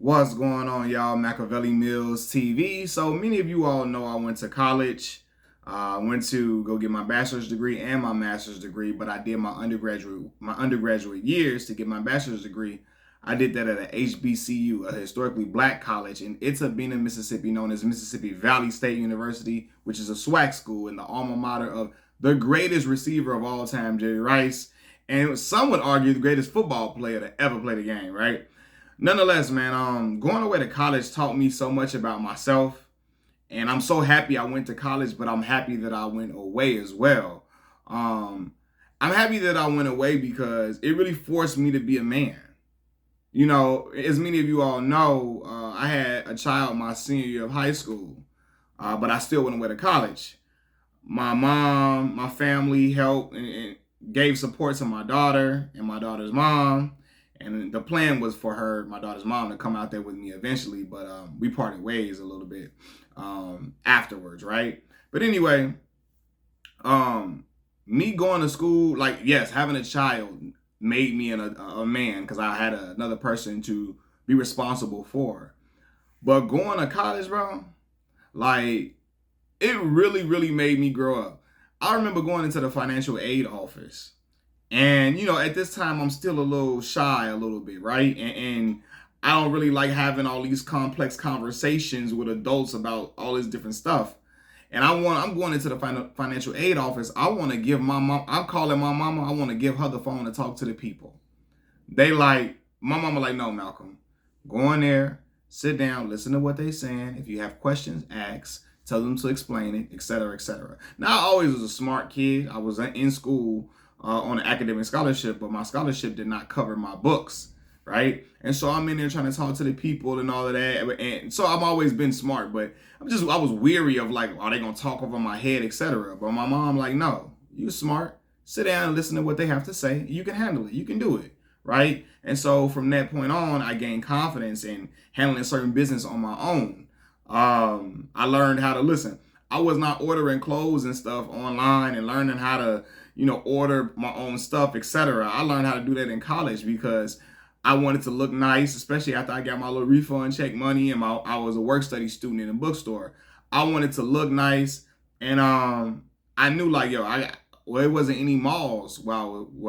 What's going on, y'all? Machiavelli Mills TV. So many of you all know I went to college. I went to go get my bachelor's degree and my master's degree, but I did my undergraduate years to get my bachelor's degree. I did that at a HBCU, a historically black college in Itta Mississippi, known as Mississippi Valley State University, which is a SWAC school and the alma mater of the greatest receiver of all time, Jerry Rice, and some would argue the greatest football player to ever play the game, right? Nonetheless, man, going away to college taught me so much about myself, and I'm so happy I went to college, but I'm happy that I went away as well. Um, I'm happy that I went away because it really forced me to be a man. You know, as many of you all know, I had a child my senior year of high school, but I still went away to college. My mom, my family helped and gave support to my daughter and my daughter's mom. And the plan was for my daughter's mom, to come out there with me eventually, but we parted ways a little bit afterwards, right? But anyway, me going to school, like, yes, having a child made me a man because I had another person to be responsible for. But going to college, bro, like, it really, really made me grow up. I remember going into the financial aid office. And, at this time, I'm still a little shy a little bit, right? And I don't really like having all these complex conversations with adults about all this different stuff. And I'm going into the financial aid office. I want to give my mom, I'm calling my mama. I want to give her the phone to talk to the people. My mama like, no, Malcolm, go in there, sit down, listen to what they saying. If you have questions, ask, tell them to explain it, etc., etc. Now, I always was a smart kid. I was in school on an academic scholarship, but my scholarship did not cover my books, right? And so I'm in there trying to talk to the people and all of that. And so I've always been smart, but I was weary of, like, are they gonna talk over my head, etc. But my mom, like, no, you smart. Sit down and listen to what they have to say. You can handle it. You can do it, right? And so from that point on, I gained confidence in handling certain business on my own. I learned how to listen. I was not ordering clothes and stuff online and learning how to order my own stuff, etc. I learned how to do that in college because I wanted to look nice, especially after I got my little refund check money and I was a work study student in a bookstore. I wanted to look nice, and I knew, like, well, it wasn't any malls where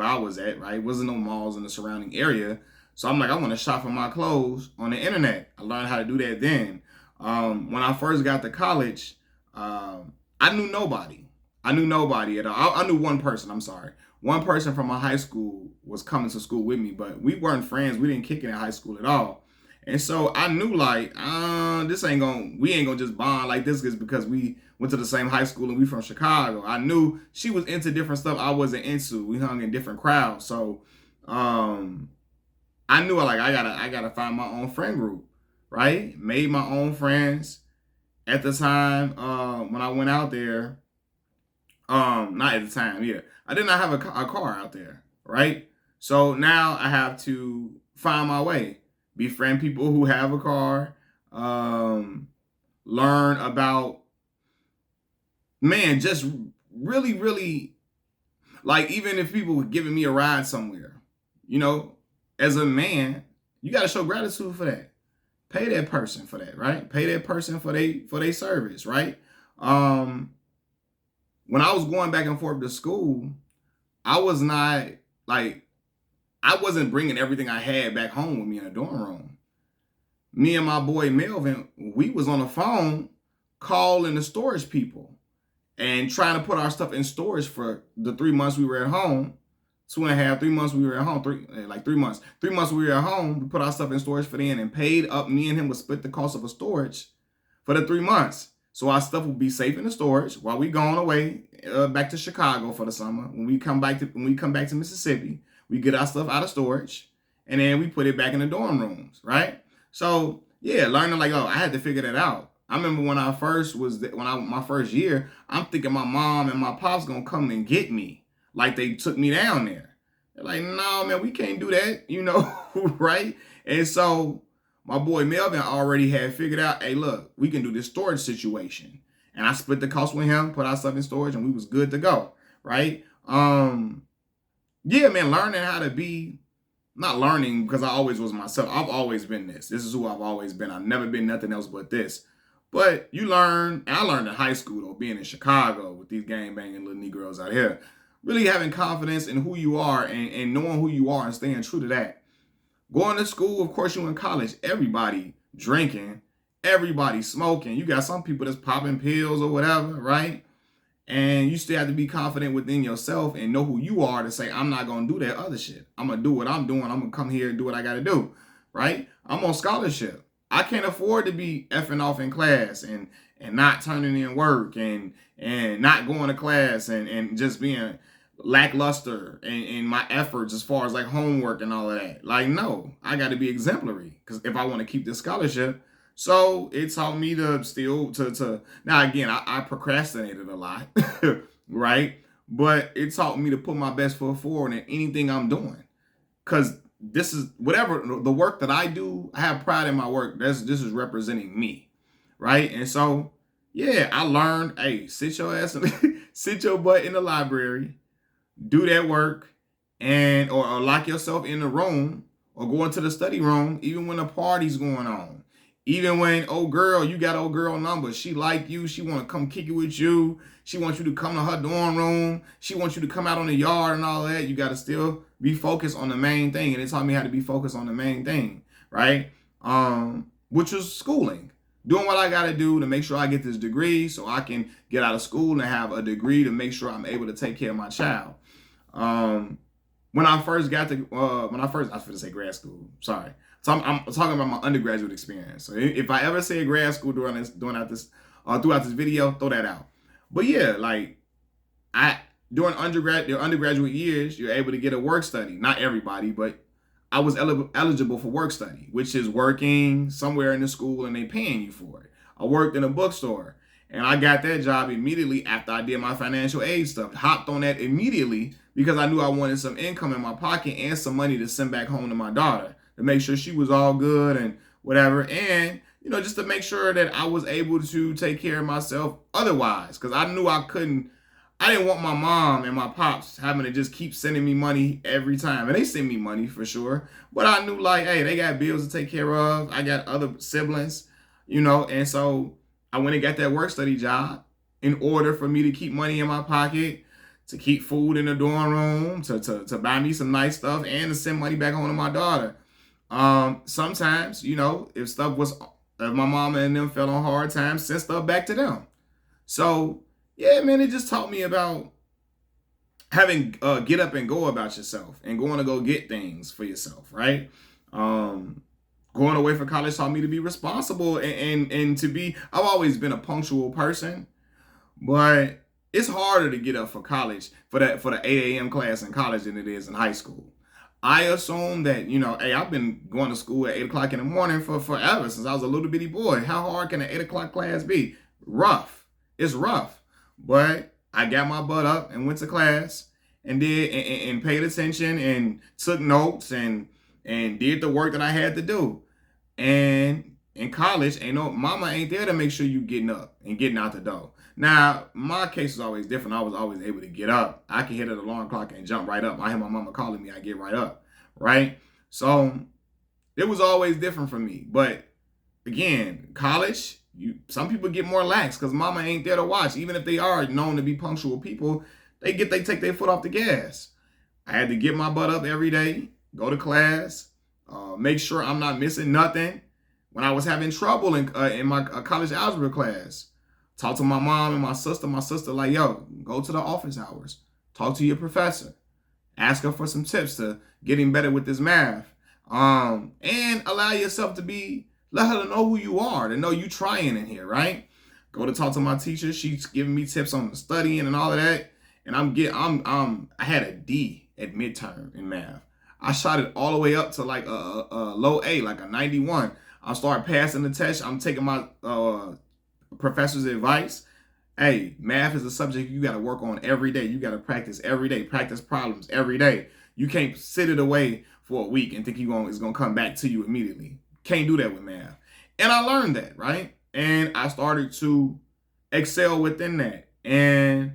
I was at, right? It wasn't no malls in the surrounding area. So I'm like, I want to shop for my clothes on the internet. I learned how to do that then. When I first got to college, I knew nobody. I knew nobody at all. I knew one person, I'm sorry. One person from my high school was coming to school with me, but we weren't friends. We didn't kick it in high school at all. And so I knew, like, we ain't gonna just bond like this is because we went to the same high school and we from Chicago. I knew she was into different stuff I wasn't into. We hung in different crowds. So I knew, like, I gotta find my own friend group, right? Made my own friends at the time when I went out there. Not at the time, yeah. I did not have a car out there, right? So now I have to find my way, befriend people who have a car, learn about, man, just really, really, like, even if people were giving me a ride somewhere, as a man, you got to show gratitude for that. Pay that person for that, right? Pay that person for their service, right? When I was going back and forth to school, I was not, like, I wasn't bringing everything I had back home with me in a dorm room. Me and my boy Melvin, we was on the phone calling the storage people and trying to put our stuff in storage for the 3 months we were at home. 2.5, 3 months we were at home, 3 months. 3 months we were at home, we put our stuff in storage for then and paid up. Me and him would split the cost of a storage for the 3 months. So our stuff will be safe in the storage while we going away back to Chicago for the summer. When we come back to Mississippi, we get our stuff out of storage and then we put it back in the dorm rooms, right? So yeah, learning, like, I had to figure that out. I remember when my first year, I'm thinking my mom and my pops gonna come and get me, like they took me down there. They're like, no, man, we can't do that, right? And so my boy Melvin already had figured out, hey, look, we can do this storage situation. And I split the cost with him, put our stuff in storage, and we was good to go, right? Yeah, man, learning how to be not learning because I always was myself. I've always been this. This is who I've always been. I've never been nothing else but this. But you learn, and I learned in high school though, being in Chicago with these gang banging little Negroes out here, really having confidence in who you are and knowing who you are and staying true to that. Going to school, of course, you in college, everybody drinking, everybody smoking. You got some people that's popping pills or whatever, right? And you still have to be confident within yourself and know who you are to say, I'm not going to do that other shit. I'm going to do what I'm doing. I'm going to come here and do what I got to do, right? I'm on scholarship. I can't afford to be effing off in class and not turning in work and not going to class and just being lackluster in my efforts as far as like homework and all of that. Like, no, I got to be exemplary because if I want to keep this scholarship. So it taught me to still to now again, I procrastinated a lot, right? But it taught me to put my best foot forward in anything I'm doing. Cause this is whatever the work that I do, I have pride in my work. This is representing me. Right. And so yeah, I learned, hey, sit your ass sit your butt in the library, do that work, and or lock yourself in the room or go into the study room, even when the party's going on. Even when, oh girl, you got old girl number. She like you. She want to come kick it with you. She wants you to come to her dorm room. She wants you to come out on the yard and all that. You got to still be focused on the main thing. And it taught me how to be focused on the main thing, right? Which was schooling. Doing what I got to do to make sure I get this degree so I can get out of school and have a degree to make sure I'm able to take care of my child. When I first got to, I was going to say grad school. Sorry. So I'm talking about my undergraduate experience. So if I ever say grad school throughout this video, throw that out. But yeah, like during undergraduate years, you're able to get a work study. Not everybody, but I was eligible for work study, which is working somewhere in the school and they paying you for it. I worked in a bookstore and I got that job immediately after I did my financial aid stuff. Hopped on that immediately because I knew I wanted some income in my pocket and some money to send back home to my daughter, to make sure she was all good and whatever. And, just to make sure that I was able to take care of myself otherwise. Because I knew I didn't want my mom and my pops having to just keep sending me money every time. And they send me money for sure. But I knew like, hey, they got bills to take care of. I got other siblings, And so I went and got that work study job in order for me to keep money in my pocket, to keep food in the dorm room, to buy me some nice stuff and to send money back home to my daughter. Sometimes, if my mama and them fell on hard times, send stuff back to them. So yeah, man, it just taught me about having get up and go about yourself and going to go get things for yourself, right? Going away for college taught me to be responsible and to be, I've always been a punctual person, but it's harder to get up for college for the 8 a.m. class in college than it is in high school. I assume that, hey, I've been going to school at 8 o'clock in the morning for forever since I was a little bitty boy. How hard can an 8 o'clock class be? Rough. It's rough. But I got my butt up and went to class and did and paid attention and took notes and did the work that I had to do. And in college, mama ain't there to make sure you getting up and getting out the door. Now, my case was always different. I was always able to get up. I can hit an alarm clock and jump right up. I hear my mama calling me, I get right up, right? So it was always different for me. But again, college, some people get more lax because mama ain't there to watch. Even if they are known to be punctual people, they take their foot off the gas. I had to get my butt up every day, go to class, make sure I'm not missing nothing. When I was having trouble in my college algebra class, talk to my mom and my sister like, yo, go to the office hours, talk to your professor, ask her for some tips to getting better with this math, and allow yourself to let her know who you are, to know you trying in here, right? Go to talk to my teacher. She's giving me tips on the studying and all of that. And I had a D at midterm in math. I shot it all the way up to like a low A, like a 91. I started passing the test. I'm taking my professor's advice. Hey, math is a subject you got to work on every day. You got to practice every day, practice problems every day. You can't sit it away for a week and think it's going to come back to you immediately. Can't do that with math. And I learned that, right? And I started to excel within that. And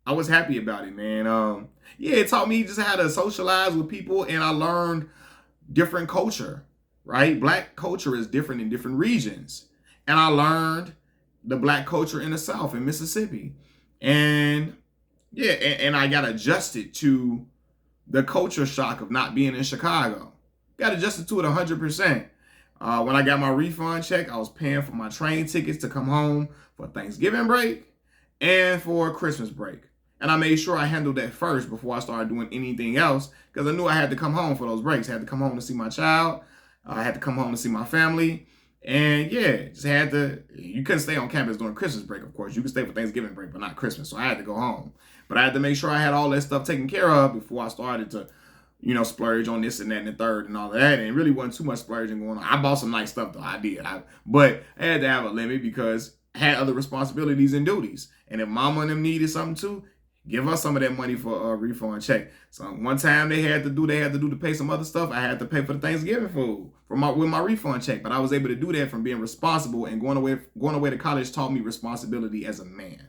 I was happy about it, man. It taught me just how to socialize with people. And I learned different culture, right? Black culture is different in different regions. And I learned the black culture in the South, in Mississippi. And yeah, and I got adjusted to the culture shock of not being in Chicago. Got adjusted to it 100%. When I got my refund check, I was paying for my train tickets to come home for Thanksgiving break and for Christmas break. And I made sure I handled that first before I started doing anything else, because I knew I had to come home for those breaks. I had to come home to see my child. I had to come home to see my family. And yeah, just had to, you couldn't stay on campus during Christmas break, of course. You could stay for Thanksgiving break, but not Christmas. So I had to go home. But I had to make sure I had all that stuff taken care of before I started to, splurge on this and that and the third and all that. And it really wasn't too much splurging going on. I bought some nice stuff though. I did. But I had to have a limit because I had other responsibilities and duties. And if mama and them needed something too, give us some of that money for a refund check. So one time they had to pay some other stuff. I had to pay for the Thanksgiving food with my refund check. But I was able to do that from being responsible, and going away to college taught me responsibility as a man.